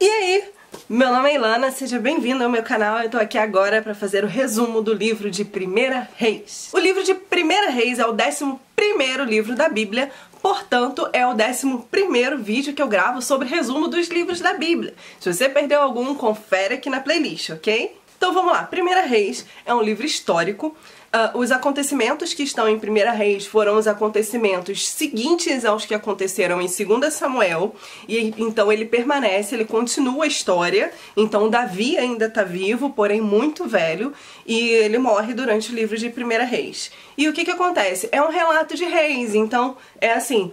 E aí, meu nome é Ilana, seja bem-vindo ao meu canal. Eu tô aqui agora para fazer o resumo do livro de 1 Reis. O livro de 1 Reis é o 11º livro da Bíblia, portanto é o 11º vídeo que eu gravo sobre resumo dos livros da Bíblia. Se você perdeu algum, confere aqui na playlist, ok? Então vamos lá, 1 Reis é um livro histórico. Os acontecimentos que estão em 1 Reis foram os acontecimentos seguintes aos que aconteceram em 2 Samuel, e então ele permanece, ele continua a história. Então Davi ainda está vivo, porém muito velho, e ele morre durante o livro de 1 Reis. E o que acontece? É um relato de reis, então é assim...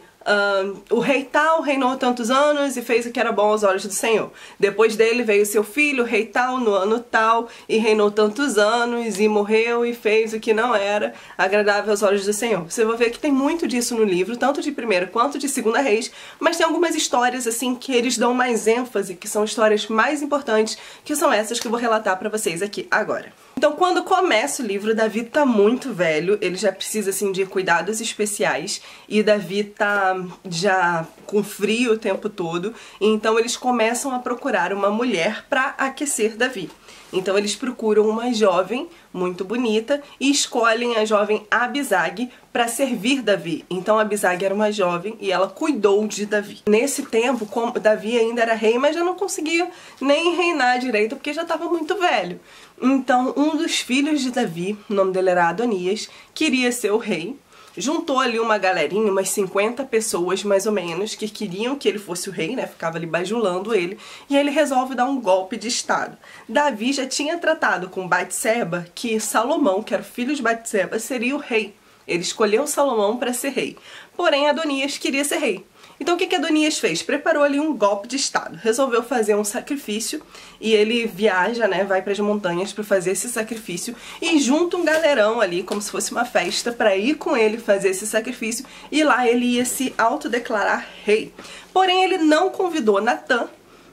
o rei tal reinou tantos anos e fez o que era bom aos olhos do Senhor. Depois dele veio seu filho, o rei tal, no ano tal, e reinou tantos anos e morreu e fez o que não era agradável aos olhos do Senhor. Você vai ver que tem muito disso no livro, tanto de 1º quanto de 2 Reis, mas tem algumas histórias assim que eles dão mais ênfase, que são histórias mais importantes, que são essas que eu vou relatar pra vocês aqui agora. Então, quando começa o livro, Davi tá muito velho, ele já precisa, assim, de cuidados especiais, e Davi tá já com frio o tempo todo, então eles começam a procurar uma mulher pra aquecer Davi. Então eles procuram uma jovem muito bonita e escolhem a jovem Abisag para servir Davi. Então Abisag era uma jovem e ela cuidou de Davi. Nesse tempo, como Davi ainda era rei, mas já não conseguia nem reinar direito porque já estava muito velho. Então um dos filhos de Davi, o nome dele era Adonias, queria ser o rei. Juntou ali uma galerinha, umas 50 pessoas mais ou menos, que queriam que ele fosse o rei, né? Ficava ali bajulando ele. E aí ele resolve dar um golpe de estado. Davi já tinha tratado com Batseba que Salomão, que era o filho de Batseba, seria o rei. Ele escolheu Salomão para ser rei. Porém, Adonias queria ser rei. Então o que Adonias fez? Preparou ali um golpe de estado. Resolveu fazer um sacrifício e ele viaja, né, vai para as montanhas para fazer esse sacrifício e junta um galerão ali, como se fosse uma festa, para ir com ele fazer esse sacrifício, e lá ele ia se autodeclarar rei. Porém, ele não convidou Natã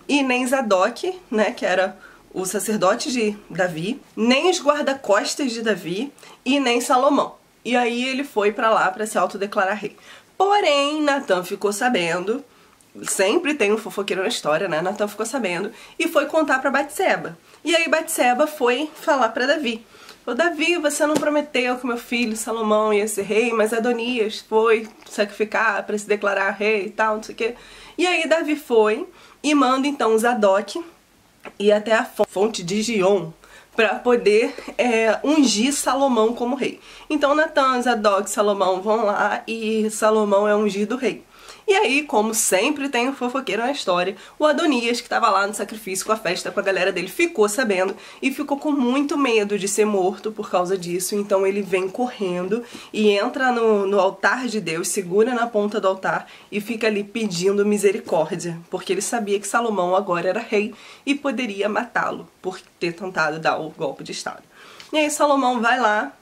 e nem Zadok, né, que era o sacerdote de Davi, nem os guarda-costas de Davi e nem Salomão. E aí ele foi para lá para se autodeclarar rei. Porém, Natã ficou sabendo, sempre tem um fofoqueiro na história, né? Natã ficou sabendo e foi contar pra Batseba. E aí Batseba foi falar pra Davi. Falou: Davi, você não prometeu que meu filho Salomão ia ser rei, mas Adonias foi sacrificar pra se declarar rei e tal, não sei o quê. E aí Davi foi e manda então Zadok ir até a fonte de Gion para poder ungir Salomão como rei. Então Natã, Zadok e Salomão vão lá e Salomão é ungido rei. E aí, como sempre tem um fofoqueiro na história, o Adonias, que estava lá no sacrifício com a festa com a galera dele, ficou sabendo e ficou com muito medo de ser morto por causa disso. Então ele vem correndo e entra no altar de Deus, segura na ponta do altar e fica ali pedindo misericórdia, porque ele sabia que Salomão agora era rei e poderia matá-lo por ter tentado dar o golpe de estado. E aí Salomão vai lá,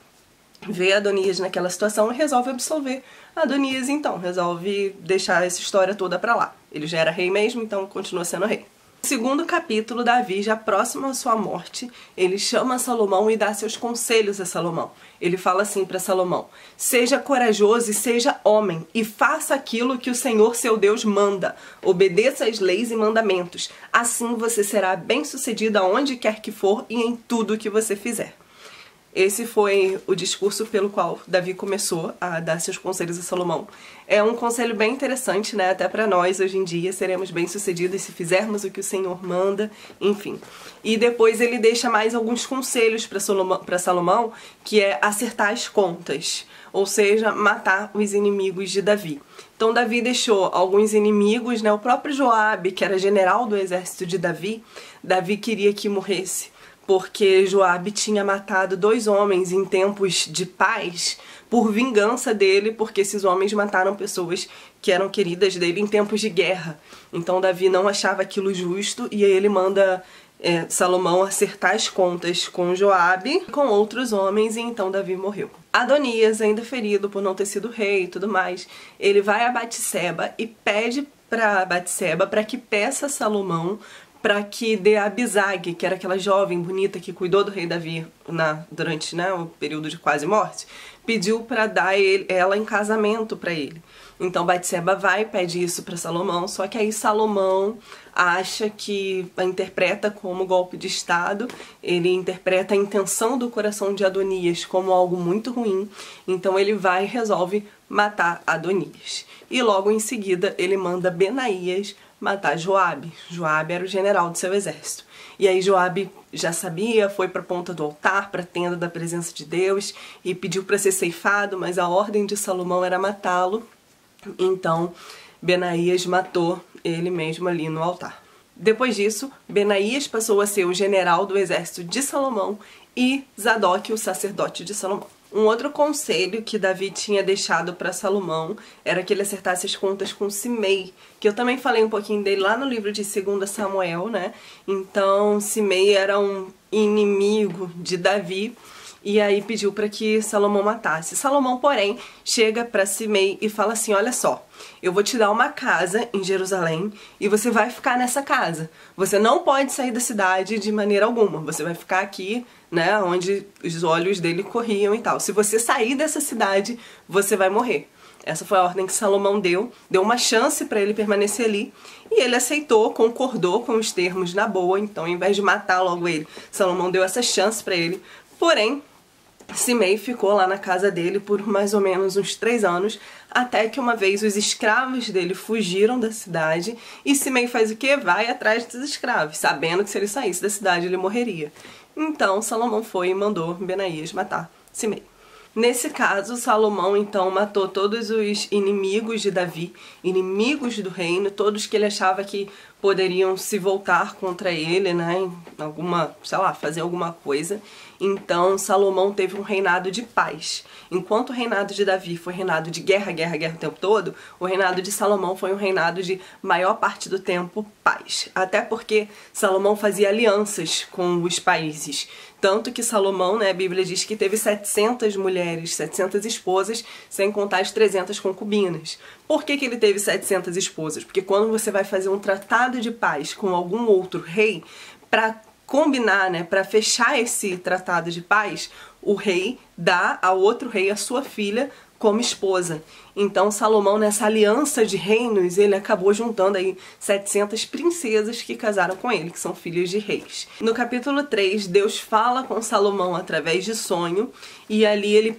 vê Adonias naquela situação e resolve absolver Adonias. Então resolve deixar essa história toda pra lá. Ele já era rei mesmo, então continua sendo rei. No segundo capítulo, Davi, já próximo à sua morte, ele chama Salomão e dá seus conselhos a Salomão. Ele fala assim para Salomão: seja corajoso e seja homem, e faça aquilo que o Senhor seu Deus manda. Obedeça às leis e mandamentos. Assim você será bem-sucedido aonde quer que for e em tudo que você fizer. Esse foi o discurso pelo qual Davi começou a dar seus conselhos a Salomão. É um conselho bem interessante, né? Até para nós hoje em dia seremos bem-sucedidos se fizermos o que o Senhor manda, enfim. E depois ele deixa mais alguns conselhos para Salomão, que é acertar as contas, ou seja, matar os inimigos de Davi. Então Davi deixou alguns inimigos, né? O próprio Joabe, que era general do exército de Davi, Davi queria que morresse, porque Joabe tinha matado 2 homens em tempos de paz por vingança dele, porque esses homens mataram pessoas que eram queridas dele em tempos de guerra. Então Davi não achava aquilo justo e aí ele manda Salomão acertar as contas com Joabe e com outros homens, e então Davi morreu. Adonias, ainda ferido por não ter sido rei e tudo mais, ele vai a Batseba e pede para Batseba para que peça a Salomão para que dê a Abisag, que era aquela jovem bonita que cuidou do rei Davi durante, né, o período de quase morte, pediu para dar ela em casamento para ele. Então Batseba vai e pede isso para Salomão, só que aí Salomão acha que interpreta como golpe de estado, ele interpreta a intenção do coração de Adonias como algo muito ruim, então ele vai e resolve matar Adonias. E logo em seguida ele manda Benaías matar Joabe. Joabe era o general do seu exército. E aí Joabe já sabia, foi para a ponta do altar, para a tenda da presença de Deus e pediu para ser ceifado, mas a ordem de Salomão era matá-lo. Então Benaías matou ele mesmo ali no altar. Depois disso, Benaías passou a ser o general do exército de Salomão e Zadok o sacerdote de Salomão. Um outro conselho que Davi tinha deixado para Salomão era que ele acertasse as contas com Simei, que eu também falei um pouquinho dele lá no livro de 2 Samuel, né? Então Simei era um inimigo de Davi, e aí pediu para que Salomão matasse. Salomão, porém, chega para Simei e fala assim: olha só, eu vou te dar uma casa em Jerusalém e você vai ficar nessa casa. Você não pode sair da cidade de maneira alguma. Você vai ficar aqui, né, onde os olhos dele corriam e tal. Se você sair dessa cidade, você vai morrer. Essa foi a ordem que Salomão deu uma chance para ele permanecer ali, e ele aceitou, concordou com os termos na boa. Então, ao invés de matar logo ele, Salomão deu essa chance para ele. Porém, Simei ficou lá na casa dele por mais ou menos uns 3 anos, até que uma vez os escravos dele fugiram da cidade, e Simei faz o quê? Vai atrás dos escravos, sabendo que se ele saísse da cidade ele morreria. Então Salomão foi e mandou Benaías matar Simei. Nesse caso, Salomão então matou todos os inimigos de Davi, inimigos do reino, todos que ele achava que poderiam se voltar contra ele, né, fazer alguma coisa. Então Salomão teve um reinado de paz. Enquanto o reinado de Davi foi reinado de guerra o tempo todo, o reinado de Salomão foi um reinado de maior parte do tempo paz. Até porque Salomão fazia alianças com os países. Tanto que Salomão, né, a Bíblia diz que teve 700 mulheres, 700 esposas, sem contar as 300 concubinas. Por que ele teve 700 esposas? Porque quando você vai fazer um tratado de paz com algum outro rei, para combinar, né, para fechar esse tratado de paz, o rei dá ao outro rei a sua filha como esposa. Então Salomão, nessa aliança de reinos, ele acabou juntando aí 700 princesas que casaram com ele, que são filhas de reis. No capítulo 3, Deus fala com Salomão através de sonho, e ali ele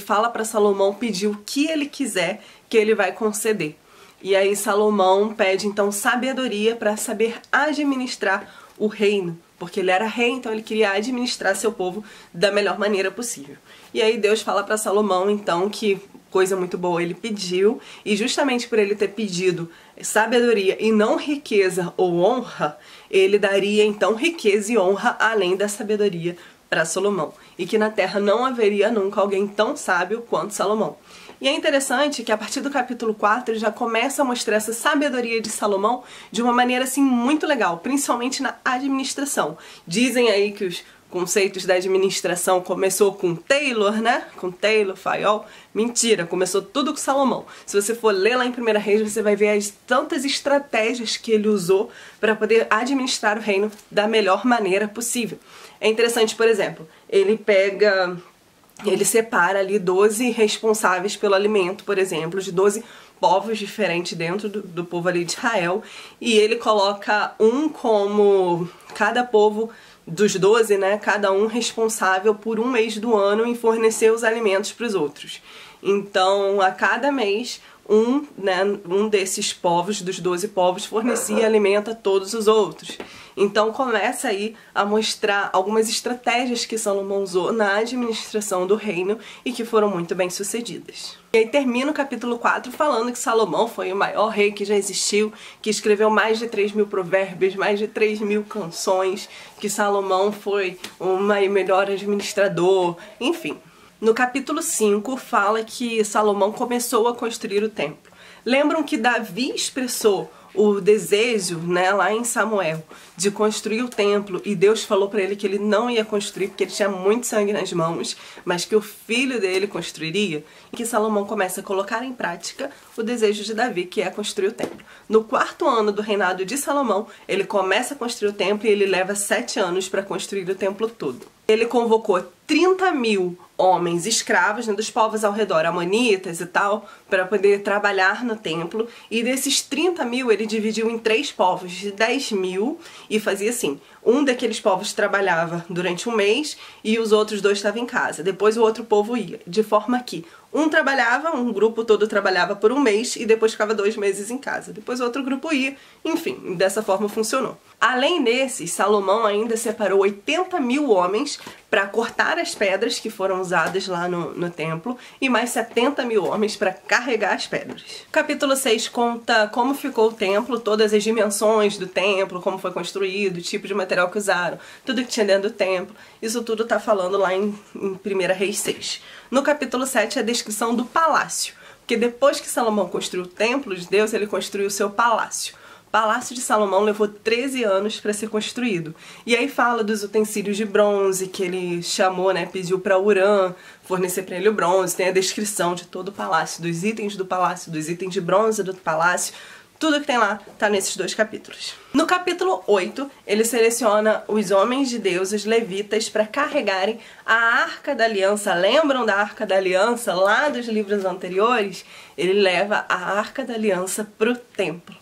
fala para Salomão pedir o que ele quiser, que ele vai conceder. E aí Salomão pede então sabedoria para saber administrar o reino, porque ele era rei, então ele queria administrar seu povo da melhor maneira possível. E aí Deus fala para Salomão então que coisa muito boa ele pediu, e justamente por ele ter pedido sabedoria e não riqueza ou honra, ele daria então riqueza e honra além da sabedoria para Salomão, e que na terra não haveria nunca alguém tão sábio quanto Salomão. E é interessante que a partir do capítulo 4 já começa a mostrar essa sabedoria de Salomão de uma maneira assim muito legal, principalmente na administração. Dizem aí que os conceitos da administração começou com Taylor, né? Com Taylor, Fayol. Mentira, começou tudo com Salomão. Se você for ler lá em 1 Reis, você vai ver as tantas estratégias que ele usou para poder administrar o reino da melhor maneira possível. É interessante, por exemplo, ele separa ali 12 responsáveis pelo alimento, por exemplo, de 12 povos diferentes dentro do povo ali de Israel, e ele coloca como cada povo dos 12, né, cada um responsável por um mês do ano em fornecer os alimentos para os outros. Então, a cada mês, um desses povos, dos 12 povos, fornecia e alimenta todos os outros. Então começa aí a mostrar algumas estratégias que Salomão usou na administração do reino e que foram muito bem sucedidas. E aí termina o capítulo 4 falando que Salomão foi o maior rei que já existiu, que escreveu mais de 3.000 provérbios, mais de 3.000 canções, que Salomão foi o melhor administrador, enfim. No capítulo 5 fala que Salomão começou a construir o templo. Lembram que Davi expressou o desejo, né, lá em Samuel, de construir o templo, e Deus falou para ele que ele não ia construir porque ele tinha muito sangue nas mãos, mas que o filho dele construiria, e que Salomão começa a colocar em prática o desejo de Davi, que é construir o templo. No 4º ano do reinado de Salomão, ele começa a construir o templo e ele leva 7 anos para construir o templo todo. Ele convocou 30.000 homens escravos, né, dos povos ao redor, amonitas e tal, para poder trabalhar no templo. E desses 30.000 ele dividiu em 3 povos de 10.000 e fazia assim: um daqueles povos trabalhava durante um mês e os outros 2 estavam em casa. Depois o outro povo ia, de forma que um trabalhava, um grupo todo trabalhava por um mês e depois ficava 2 meses em casa. Depois o outro grupo ia, enfim, dessa forma funcionou. Além desses, Salomão ainda separou 80.000 homens para cortar as pedras que foram usadas lá no templo e mais 70.000 homens para carregar as pedras. O capítulo 6 conta como ficou o templo, todas as dimensões do templo, como foi construído, o tipo de material que usaram, tudo que tinha dentro do templo. Isso tudo tá falando lá em 1 Reis 6. No capítulo 7 é a descrição do palácio, porque depois que Salomão construiu o templo de Deus, ele construiu o seu palácio. O Palácio de Salomão levou 13 anos para ser construído. E aí fala dos utensílios de bronze que ele chamou, né, pediu para Urã fornecer para ele o bronze. Tem a descrição de todo o palácio, dos itens do palácio, dos itens de bronze do palácio. Tudo que tem lá tá nesses 2 capítulos. No capítulo 8, ele seleciona os homens de Deus, os levitas, para carregarem a Arca da Aliança. Lembram da Arca da Aliança lá dos livros anteriores? Ele leva a Arca da Aliança para o templo.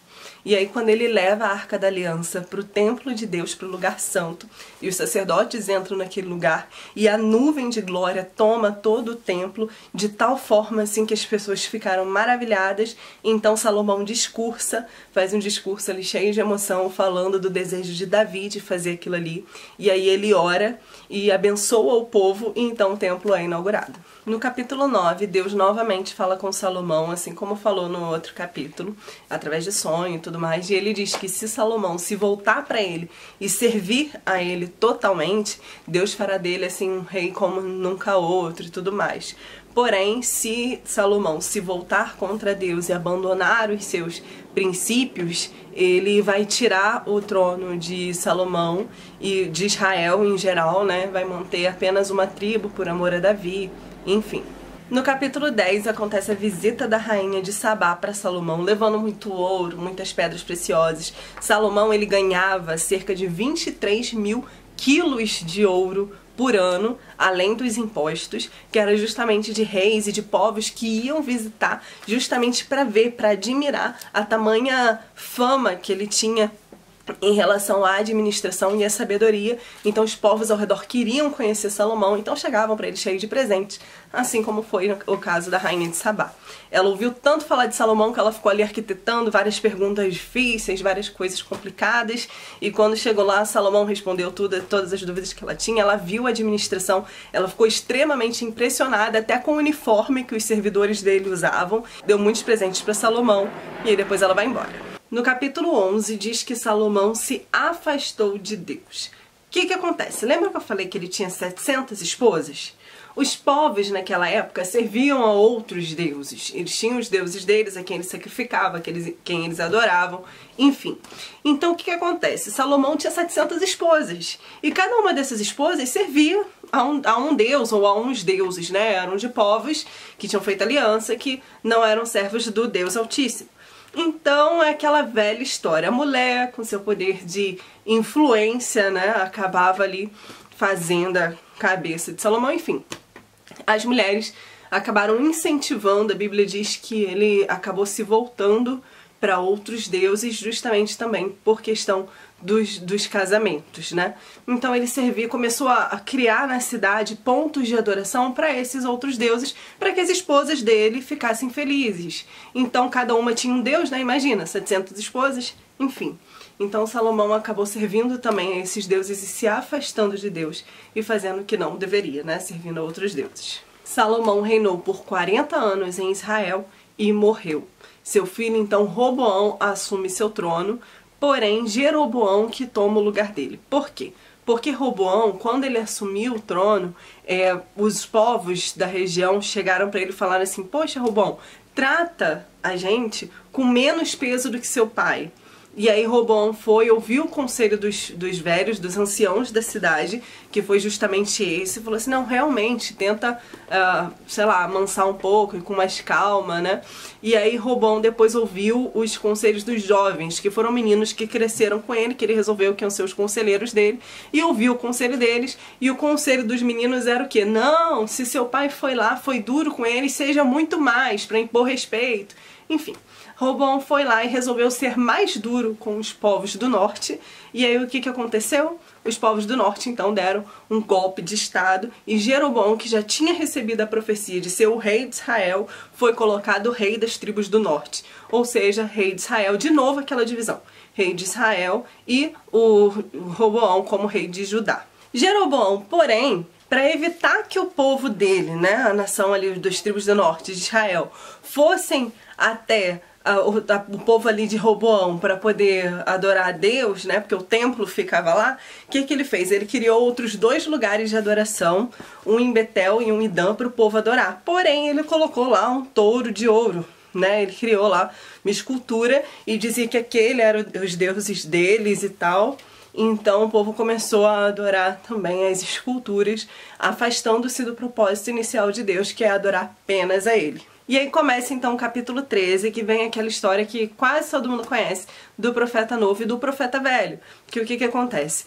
E aí quando ele leva a Arca da Aliança para o templo de Deus, para o lugar santo, e os sacerdotes entram naquele lugar, e a nuvem de glória toma todo o templo, de tal forma assim que as pessoas ficaram maravilhadas. Então Salomão discursa, faz um discurso ali cheio de emoção, falando do desejo de Davi de fazer aquilo ali. E aí ele ora e abençoa o povo, e então o templo é inaugurado. No capítulo 9, Deus novamente fala com Salomão, assim como falou no outro capítulo, através de sonho e tudo mais, e ele diz que se Salomão se voltar para ele e servir a ele totalmente, Deus fará dele assim um rei como nunca outro e tudo mais. Porém, se Salomão se voltar contra Deus e abandonar os seus princípios, ele vai tirar o trono de Salomão e de Israel em geral, né? Vai manter apenas uma tribo por amor a Davi, enfim. No capítulo 10 acontece a visita da rainha de Sabá para Salomão, levando muito ouro, muitas pedras preciosas. Salomão ele ganhava cerca de 23.000 quilos de ouro por ano, além dos impostos, que era justamente de reis e de povos que iam visitar justamente para ver, para admirar a tamanha fama que ele tinha em relação à administração e à sabedoria. Então os povos ao redor queriam conhecer Salomão, então chegavam para ele cheio de presentes, assim como foi o caso da rainha de Sabá. Ela ouviu tanto falar de Salomão que ela ficou ali arquitetando várias perguntas difíceis, várias coisas complicadas, e quando chegou lá, Salomão respondeu todas as dúvidas que ela tinha. Ela viu a administração, ela ficou extremamente impressionada, até com o uniforme que os servidores dele usavam, deu muitos presentes para Salomão, e aí depois ela vai embora. No capítulo 11 diz que Salomão se afastou de Deus. O que acontece? Lembra que eu falei que ele tinha 700 esposas? Os povos naquela época serviam a outros deuses. Eles tinham os deuses deles, a quem eles sacrificavam, quem eles adoravam, enfim. Então o que acontece? Salomão tinha 700 esposas. E cada uma dessas esposas servia a um deus ou a uns deuses, né? Eram de povos que tinham feito aliança, que não eram servos do Deus Altíssimo. Então é aquela velha história, a mulher com seu poder de influência, né, acabava ali fazendo a cabeça de Salomão, enfim. As mulheres acabaram incentivando, a Bíblia diz que ele acabou se voltando para outros deuses justamente também por questão dos casamentos, né? Então ele começou a criar na cidade pontos de adoração para esses outros deuses, para que as esposas dele ficassem felizes. Então cada uma tinha um deus, né? Imagina, 700 esposas, enfim. Então Salomão acabou servindo também a esses deuses e se afastando de Deus e fazendo o que não deveria, né? Servindo a outros deuses. Salomão reinou por 40 anos em Israel e morreu. Seu filho, então, Roboão, assume seu trono, porém Jeroboão que toma o lugar dele. Por quê? Porque Roboão, quando ele assumiu o trono, os povos da região chegaram para ele e falaram assim: poxa, Roboão, trata a gente com menos peso do que seu pai. E aí Roboão foi, ouviu o conselho dos velhos, dos anciãos da cidade, que foi justamente esse, e falou assim, não, realmente, tenta, sei lá, amansar um pouco e com mais calma, né? E aí Roboão depois ouviu os conselhos dos jovens, que foram meninos que cresceram com ele, que ele resolveu que iam ser os conselheiros dele, e ouviu o conselho deles, e o conselho dos meninos era o quê? Não, se seu pai foi lá, foi duro com ele, seja muito mais, para impor respeito. Enfim, Roboão foi lá e resolveu ser mais duro com os povos do norte. E aí o que aconteceu? Os povos do norte então deram um golpe de estado e Jeroboão, que já tinha recebido a profecia de ser o rei de Israel, foi colocado rei das tribos do norte. Ou seja, rei de Israel, de novo aquela divisão. Rei de Israel e o Roboão como rei de Judá. Jeroboão, porém, para evitar que o povo dele, né, a nação ali das tribos do norte de Israel, fossem até o povo ali de Roboão para poder adorar a Deus, né, porque o templo ficava lá, o que ele fez? Ele criou outros 2 lugares de adoração, um em Betel e um em Dan, para o povo adorar. Porém, ele colocou lá um touro de ouro, né, ele criou lá uma escultura e dizia que aquele era os deuses deles e tal. Então o povo começou a adorar também as esculturas, afastando-se do propósito inicial de Deus, que é adorar apenas a Ele. E aí começa então o capítulo 13, que vem aquela história que quase todo mundo conhece, do profeta novo e do profeta velho. Que o que acontece?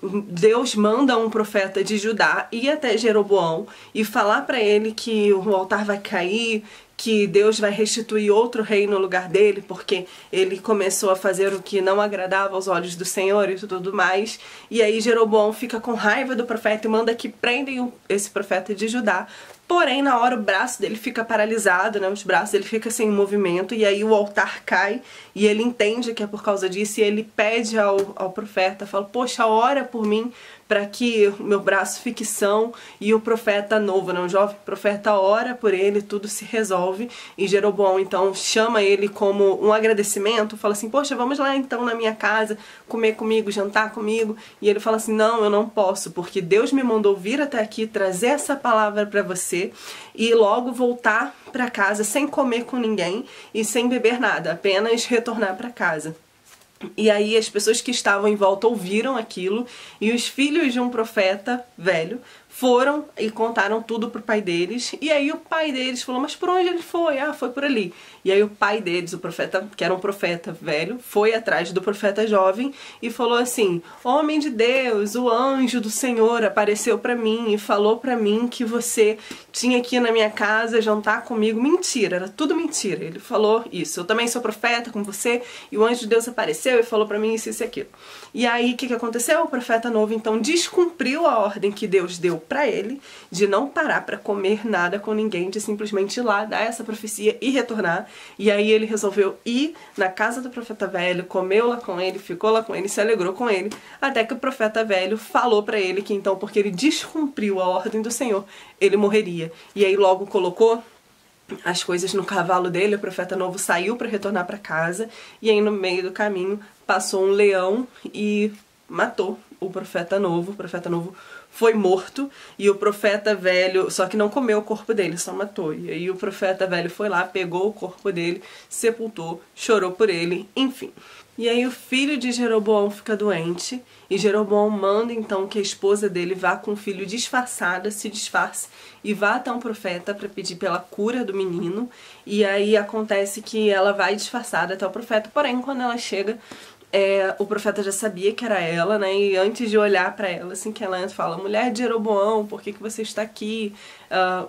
Deus manda um profeta de Judá ir até Jeroboão e falar para ele que o altar vai cair, que Deus vai restituir outro rei no lugar dele, porque ele começou a fazer o que não agradava aos olhos do Senhor e tudo mais. E aí Jeroboão fica com raiva do profeta e manda que prendem esse profeta de Judá. Porém, na hora o braço dele fica paralisado, né? Os braços dele ficam sem movimento, e aí o altar cai, e ele entende que é por causa disso, e ele pede ao profeta, fala, poxa, ora por mim, para que o meu braço fique são. E o profeta novo, né, o jovem profeta, ora por ele, tudo se resolve. E Jeroboão então chama ele como um agradecimento, fala assim, poxa, vamos lá então na minha casa, comer comigo, jantar comigo. E ele fala assim, não, eu não posso, porque Deus me mandou vir até aqui, trazer essa palavra para você e logo voltar para casa sem comer com ninguém e sem beber nada, apenas retornar para casa. E aí as pessoas que estavam em volta ouviram aquilo, e os filhos de um profeta velho foram e contaram tudo pro pai deles. E aí o pai deles falou, mas por onde ele foi? Ah, foi por ali. E aí o pai deles, o profeta, que era um profeta velho, foi atrás do profeta jovem e falou assim, homem de Deus, o anjo do Senhor apareceu pra mim e falou pra mim que você tinha aqui na minha casa jantar comigo. Mentira, era tudo mentira. Ele falou isso, eu também sou profeta como você, e o anjo de Deus apareceu e falou pra mim isso e aquilo. E aí o que aconteceu? O profeta novo então descumpriu a ordem que Deus deu pra ele, de não parar pra comer nada com ninguém, de simplesmente ir lá, dar essa profecia e retornar. E aí ele resolveu ir na casa do profeta velho, comeu lá com ele, ficou lá com ele, se alegrou com ele, até que o profeta velho falou pra ele que então, porque ele descumpriu a ordem do Senhor, ele morreria. E aí logo colocou as coisas no cavalo dele, o profeta novo saiu para retornar para casa, e aí no meio do caminho passou um leão e matou o profeta novo. O profeta novo foi morto, e o profeta velho, só que não comeu o corpo dele, só matou. E aí o profeta velho foi lá, pegou o corpo dele, sepultou, chorou por ele, enfim. E aí o filho de Jeroboão fica doente, e Jeroboão manda então que a esposa dele vá com o filho disfarçada, se disfarce, e vá até um profeta para pedir pela cura do menino. E aí acontece que ela vai disfarçada até o profeta, porém quando ela chega, o profeta já sabia que era ela, né? E antes de olhar pra ela, assim que ela entra, fala, mulher de Jeroboão, por que você está aqui?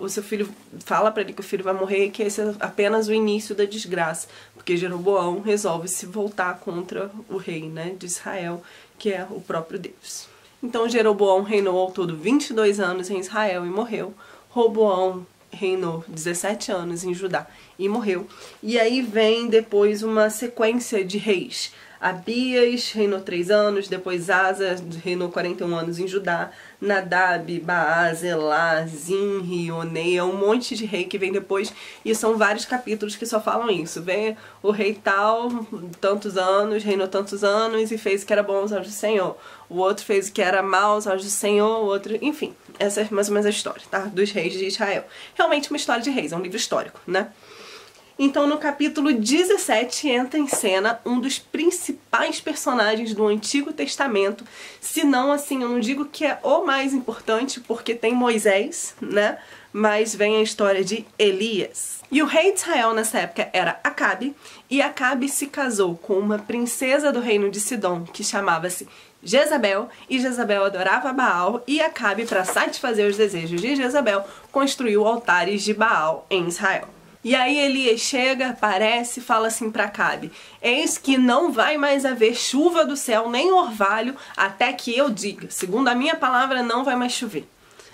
O seu filho fala pra ele que o filho vai morrer e que esse é apenas o início da desgraça, porque Jeroboão resolve se voltar contra o rei, né, de Israel, que é o próprio Deus. Então Jeroboão reinou ao todo 22 anos em Israel e morreu. Roboão reinou 17 anos em Judá e morreu. E aí vem depois uma sequência de reis. Abias reinou 3 anos, depois Asa reinou 41 anos em Judá, Nadab, Baaz, Elá, Zinri, Oneia, um monte de rei que vem depois, e são vários capítulos que só falam isso. Vem o rei tal, tantos anos, reinou tantos anos e fez o que era bom aos olhos do Senhor. O outro fez o que era mal aos olhos do Senhor, o outro... Enfim, essa é mais ou menos a história, tá? Dos reis de Israel. Realmente uma história de reis, é um livro histórico, né? Então no capítulo 17 entra em cena um dos principais personagens do Antigo Testamento, se não assim, eu não digo que é o mais importante, porque tem Moisés, né? Mas vem a história de Elias. E o rei de Israel nessa época era Acabe, e Acabe se casou com uma princesa do reino de Sidom, que chamava-se Jezabel, e Jezabel adorava Baal, e Acabe, para satisfazer os desejos de Jezabel, construiu altares de Baal em Israel. E aí Elias chega, aparece e fala assim para Acabe: eis que não vai mais haver chuva do céu, nem orvalho, até que eu diga, segundo a minha palavra, não vai mais chover.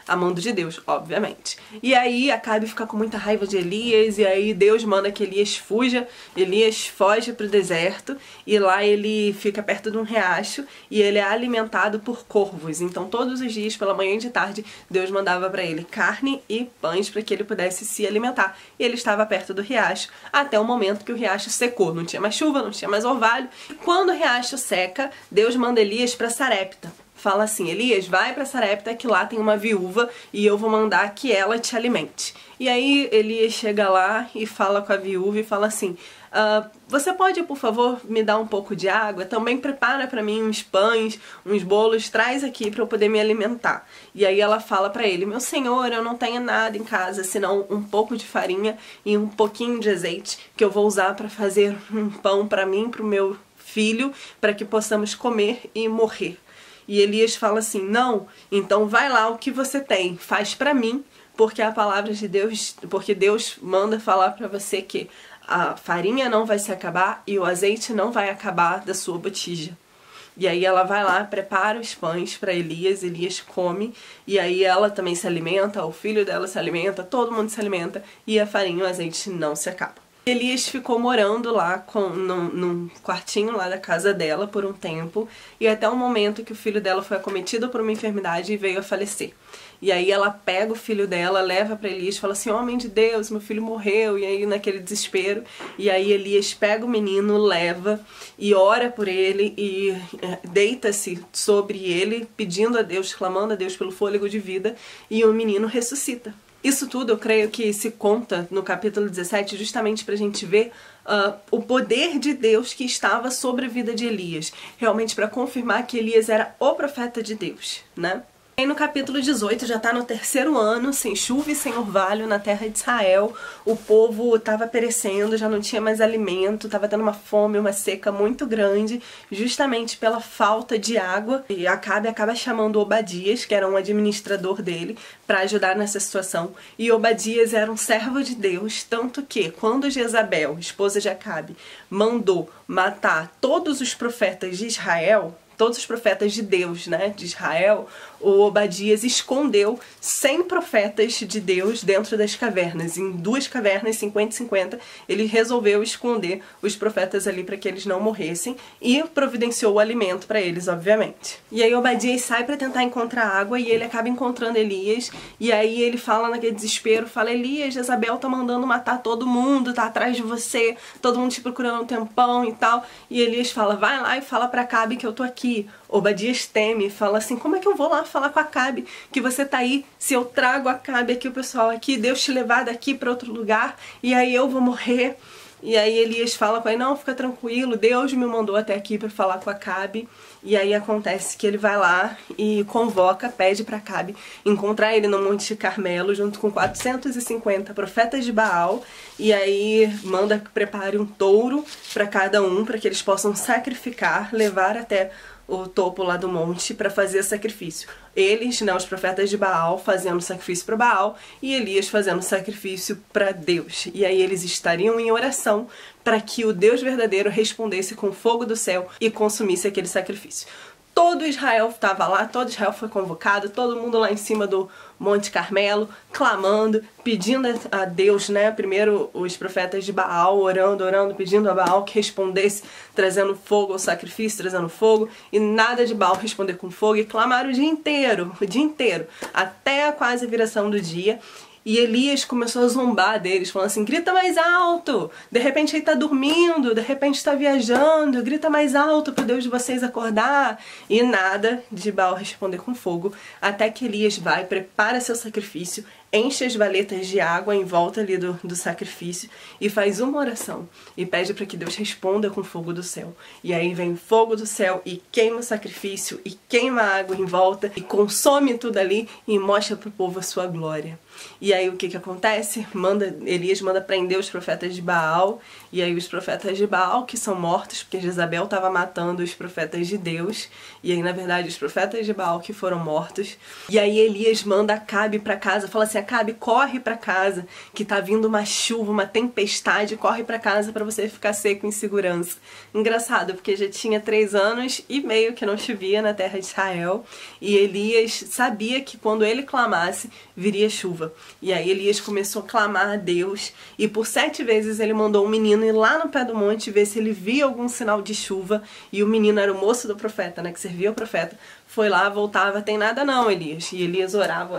A mando de Deus, obviamente. E aí Acabe fica com muita raiva de Elias, e aí Deus manda que Elias fuja. Elias foge pro deserto, e lá ele fica perto de um riacho, e ele é alimentado por corvos. Então todos os dias, pela manhã e de tarde, Deus mandava para ele carne e pães para que ele pudesse se alimentar. E ele estava perto do riacho, até o momento que o riacho secou. Não tinha mais chuva, não tinha mais orvalho. E quando o riacho seca, Deus manda Elias para Sarepta. Fala assim: Elias, vai pra Sarepta que lá tem uma viúva e eu vou mandar que ela te alimente. E aí Elias chega lá e fala com a viúva e fala assim: você pode, por favor, me dar um pouco de água? Também prepara pra mim uns pães, uns bolos, traz aqui pra eu poder me alimentar. E aí ela fala pra ele: meu senhor, eu não tenho nada em casa, senão um pouco de farinha e um pouquinho de azeite que eu vou usar pra fazer um pão pra mim, pro meu filho, para que possamos comer e morrer. E Elias fala assim: não, então vai lá, o que você tem, faz pra mim, porque a palavra de Deus, porque Deus manda falar pra você que a farinha não vai se acabar e o azeite não vai acabar da sua botija. E aí ela vai lá, prepara os pães para Elias, Elias come, e aí ela também se alimenta, o filho dela se alimenta, todo mundo se alimenta, e a farinha e o azeite não se acabam. Elias ficou morando lá num quartinho lá da casa dela por um tempo, e até o momento que o filho dela foi acometido por uma enfermidade e veio a falecer. E aí ela pega o filho dela, leva para Elias, fala assim: homem de Deus, meu filho morreu. E aí naquele desespero, e aí Elias pega o menino, leva e ora por ele e deita-se sobre ele, pedindo a Deus, clamando a Deus pelo fôlego de vida, e o menino ressuscita. Isso tudo eu creio que se conta no capítulo 17 justamente pra gente ver o poder de Deus que estava sobre a vida de Elias, realmente para confirmar que Elias era o profeta de Deus, né? E no capítulo 18 já está no 3º ano, sem chuva e sem orvalho na terra de Israel. O povo estava perecendo, já não tinha mais alimento, estava tendo uma fome, uma seca muito grande, justamente pela falta de água. E Acabe acaba chamando Obadias, que era um administrador dele, para ajudar nessa situação. E Obadias era um servo de Deus, tanto que quando Jezabel, esposa de Acabe, mandou matar todos os profetas de Israel, todos os profetas de Deus, né, de Israel, o Obadias escondeu 100 profetas de Deus dentro das cavernas. Em 2 cavernas, 50-50, ele resolveu esconder os profetas ali para que eles não morressem e providenciou o alimento para eles, obviamente. E aí Obadias sai para tentar encontrar água e ele acaba encontrando Elias, e aí ele fala naquele desespero, fala: Elias, Jezabel tá mandando matar todo mundo, tá atrás de você, todo mundo te procurando um tempão e tal. E Elias fala: vai lá e fala para Acabe que eu tô aqui. Obadias teme, fala assim: como é que eu vou lá falar com Acabe que você tá aí? Se eu trago Acabe aqui, o pessoal aqui, Deus te levar daqui para outro lugar, e aí eu vou morrer. E aí Elias fala com ele: não, fica tranquilo, Deus me mandou até aqui para falar com Acabe. E aí acontece que ele vai lá e convoca, pede para Acabe encontrar ele no Monte Carmelo junto com 450 profetas de Baal, e aí manda que prepare um touro para cada um, para que eles possam sacrificar, levar até o topo lá do monte para fazer sacrifício. Eles, né, os profetas de Baal, fazendo sacrifício para Baal, e Elias fazendo sacrifício para Deus. E aí eles estariam em oração para que o Deus verdadeiro respondesse com fogo do céu e consumisse aquele sacrifício. Todo Israel estava lá, todo Israel foi convocado, todo mundo lá em cima do Monte Carmelo, clamando, pedindo a Deus, né? Primeiro os profetas de Baal, orando, pedindo a Baal que respondesse, trazendo fogo ao sacrifício, trazendo fogo, e nada de Baal responder com fogo, e clamaram o dia inteiro, até a quase viração do dia. E Elias começou a zombar deles, falando assim: grita mais alto, de repente ele tá dormindo, de repente está viajando, grita mais alto para o Deus de vocês acordar. E nada de Baal responder com fogo, até que Elias vai, prepara seu sacrifício, enche as valetas de água em volta ali do sacrifício e faz uma oração e pede para que Deus responda com fogo do céu. E aí vem fogo do céu e queima o sacrifício e queima a água em volta e consome tudo ali e mostra para o povo a sua glória. E aí o que acontece? Elias manda prender os profetas de Baal, e aí os profetas de Baal que são mortos, porque Jezabel estava matando os profetas de Deus, e aí na verdade os profetas de Baal que foram mortos. E aí Elias manda Acabe para casa, fala assim: Acabe, corre para casa, que tá vindo uma chuva, uma tempestade, corre para casa para você ficar seco em segurança. Engraçado, porque já tinha 3 anos e meio que não chovia na terra de Israel, e Elias sabia que quando ele clamasse, viria chuva. E aí Elias começou a clamar a Deus, e por 7 vezes ele mandou um menino ir lá no pé do monte ver se ele via algum sinal de chuva, e o menino era o moço do profeta, né, que servia o profeta. Foi lá, voltava, tem nada não, Elias. E Elias orava,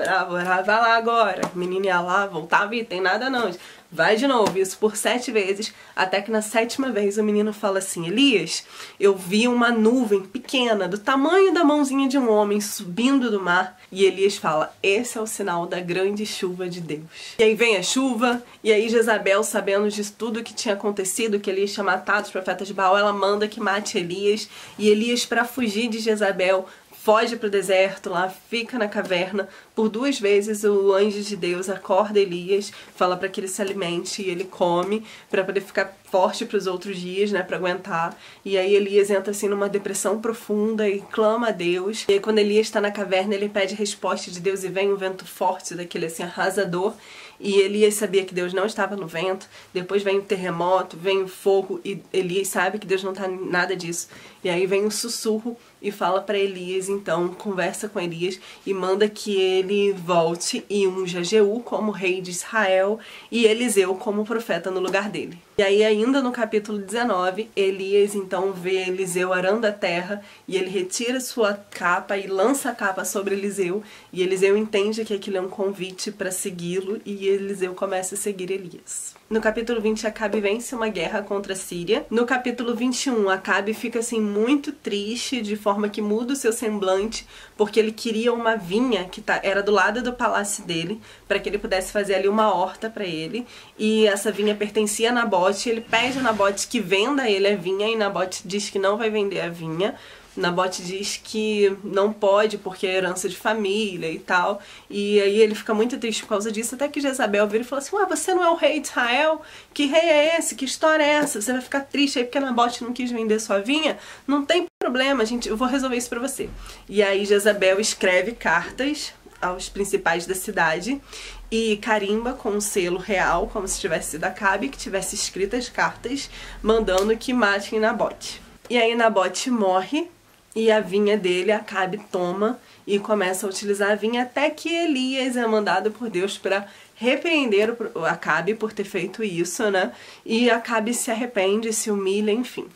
vai lá agora. O menino ia lá, voltava e tem nada não. Vai de novo, isso por 7 vezes, até que na 7ª vez o menino fala assim: Elias, eu vi uma nuvem pequena, do tamanho da mãozinha de um homem, subindo do mar. E Elias fala: esse é o sinal da grande chuva de Deus. E aí vem a chuva, e aí Jezabel, sabendo de tudo que tinha acontecido, que Elias tinha matado os profetas de Baal, ela manda que mate Elias. E Elias, para fugir de Jezabel, foge para o deserto, lá fica na caverna. Por 2 vezes o anjo de Deus acorda Elias, fala para que ele se alimente e ele come para poder ficar forte para os outros dias, né, para aguentar. E aí Elias entra assim numa depressão profunda e clama a Deus. E aí quando Elias está na caverna, ele pede resposta de Deus e vem um vento forte, daquele assim arrasador. E Elias sabia que Deus não estava no vento. Depois vem o terremoto, vem o fogo, e Elias sabe que Deus não está em nada disso. E aí vem um sussurro e fala para Elias, então conversa com Elias e manda que ele volte e unja Jeú como rei de Israel e Eliseu como profeta no lugar dele. E aí ainda no capítulo 19, Elias então vê Eliseu arando a terra e ele retira sua capa e lança a capa sobre Eliseu, e Eliseu entende que aquilo é um convite para segui-lo, e Eliseu começa a seguir Elias. No capítulo 20, Acabe vence uma guerra contra a Síria. No capítulo 21, Acabe fica assim muito triste, de forma que muda o seu semblante, porque ele queria uma vinha que era do lado do palácio dele, para que ele pudesse fazer ali uma horta para ele, e essa vinha pertencia a Nabote. Ele pede a Nabote que venda a ele a vinha, e Nabote diz que não vai vender a vinha. Nabote diz que não pode porque é herança de família e tal. E aí ele fica muito triste por causa disso, até que Jezabel vira e fala assim: ué, você não é o rei de Israel? Que rei é esse? Que história é essa? Você vai ficar triste aí porque Nabote não quis vender sua vinha? Não tem problema, eu vou resolver isso pra você. E aí Jezabel escreve cartas aos principais da cidade e carimba com um selo real, como se tivesse sido Acabe, que tivesse escritas cartas mandando que matem Nabote. E aí Nabote morre, e a vinha dele, Acabe toma e começa a utilizar a vinha, até que Elias é mandado por Deus para repreender o Acabe por ter feito isso, né? E Acabe se arrepende, se humilha, enfim.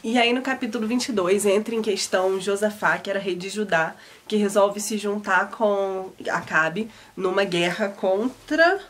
E aí no capítulo 22 entra em questão Josafá, que era rei de Judá, que resolve se juntar com Acabe numa guerra contra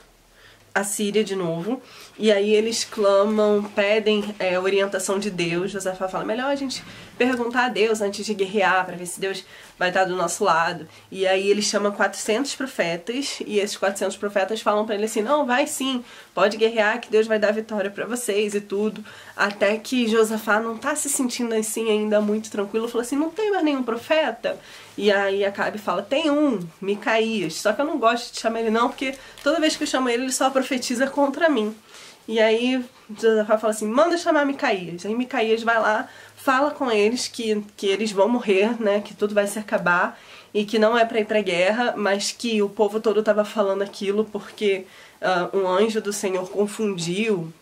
a Síria de novo. E aí eles clamam, pedem orientação de Deus. Josafá fala: melhor a gente perguntar a Deus antes de guerrear, para ver se Deus vai estar do nosso lado. E aí ele chama 400 profetas, e esses 400 profetas falam para ele assim: não, vai sim, pode guerrear que Deus vai dar vitória para vocês e tudo. Até que Josafá não tá se sentindo assim ainda muito tranquilo, falou assim: não tem mais nenhum profeta? E aí Acabe fala: tem um, Micaías, só que eu não gosto de chamar ele não, porque toda vez que eu chamo ele, ele só profetiza contra mim. E aí Josafá fala assim: manda chamar Micaías. Aí Micaías vai lá, fala com eles que eles vão morrer, né, que tudo vai se acabar e que não é para ir pra guerra, mas que o povo todo estava falando aquilo porque um anjo do Senhor confundiu,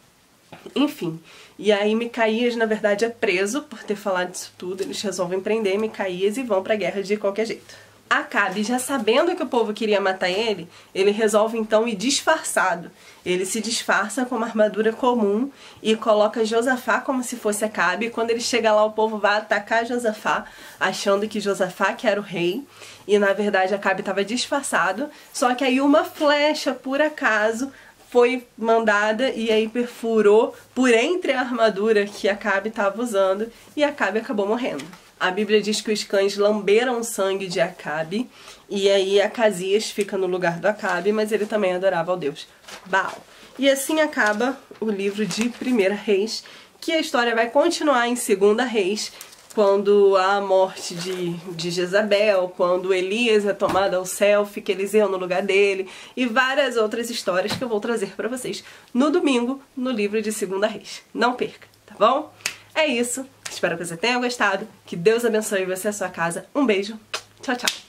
enfim. E aí Micaías, na verdade, é preso por ter falado disso tudo. Eles resolvem prender Micaías e vão pra guerra de qualquer jeito. Acabe, já sabendo que o povo queria matar ele resolve então ir disfarçado. Ele se disfarça com uma armadura comum e coloca Josafá como se fosse Acabe. E quando ele chega lá, o povo vai atacar Josafá, achando que Josafá que era o rei. E na verdade Acabe estava disfarçado, só que aí uma flecha, por acaso, foi mandada e aí perfurou por entre a armadura que Acabe estava usando e Acabe acabou morrendo. A Bíblia diz que os cães lamberam o sangue de Acabe e aí Acasias fica no lugar do Acabe, mas ele também adorava ao deus Baal. E assim acaba o livro de 1 Reis, que a história vai continuar em 2 Reis, quando há a morte de Jezabel, quando Elias é tomado ao céu, fica Eliseu no lugar dele, e várias outras histórias que eu vou trazer pra vocês no domingo, no livro de 2 Reis. Não perca, tá bom? É isso, espero que você tenha gostado, que Deus abençoe você e a sua casa. Um beijo, tchau, tchau!